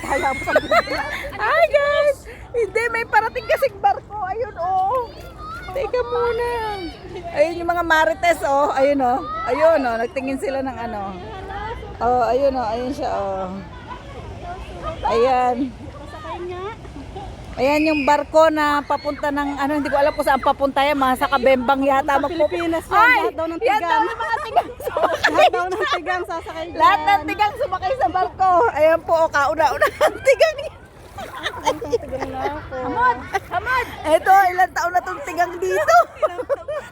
Hi guys! Hindi, may parating kasing barko. Ayun oh. Teka muna. Ayun yung mga marites oh. Ayun oh. Ayun oh. Nagtingin sila ng ano. Oh, ayun oh. Ayun siya oh. Ayan. Ayan yung barko na papunta ng ano, hindi ko alam kung saan papunta yan, mga sa Kabembang yata. Pilipinas yan, lahat daw ng yan tigang. daw yung mga tigang. Lahat daw ng tigang sasakay dyan. Lahat ng tigang sumakay sa barko. Ayan po, oh, kauna-una ang tigang. Tigang na ako. Hamad! Eto, ilang taon na itong tigang dito.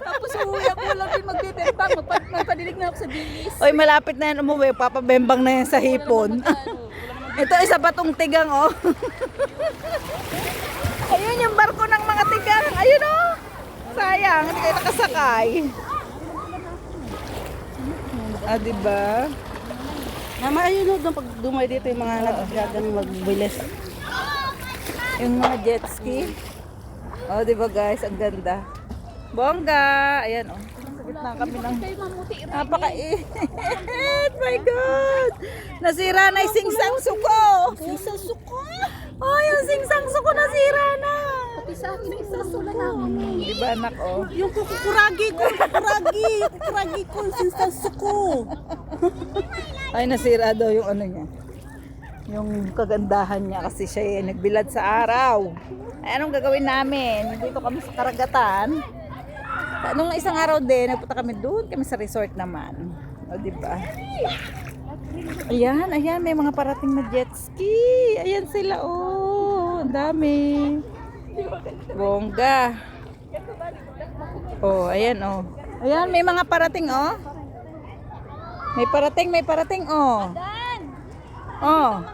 Tapos uwi ako lang din magbibembang. Magpadilig na ako sa bilis. Oy, malapit na yan umuwi. Papabembang na yan sa hipon. Ito, isa pa tong tigang, oh. Ayun yung barko ng mga tigang. Ayun, oh. Sayang, hindi kayo nakasakay. Ah, diba? Mama, ayun o, pag dumay dito yung mga nagagagang magbilis. Yung mga jet ski. Oh, diba guys? Ang ganda. Bongga! Ayan, oh. Sa gitna kami ng napakainit. My God! Nasira na yung singsang suko. Singsang suko? Oh, yung singsang suko nasira na. Pati sa akin yung sasula na ako. Diba, anak, oh? Yung kukuragi ko, yung singsang suko. Ay, nasira daw yung ano niya. Yung kagandahan niya kasi siya nagbilad sa araw. Ay, anong gagawin namin? Dito kami sa karagatan. Nung isang araw din, nagpunta kami doon, kami sa resort naman. O, diba? Ayan, ayan, may mga parating na jet ski. Ayan sila, oh. Ang dami. Bongga. Oh, ayan, oh. Ayan, may mga parating, oh. May parating, oh. Oh.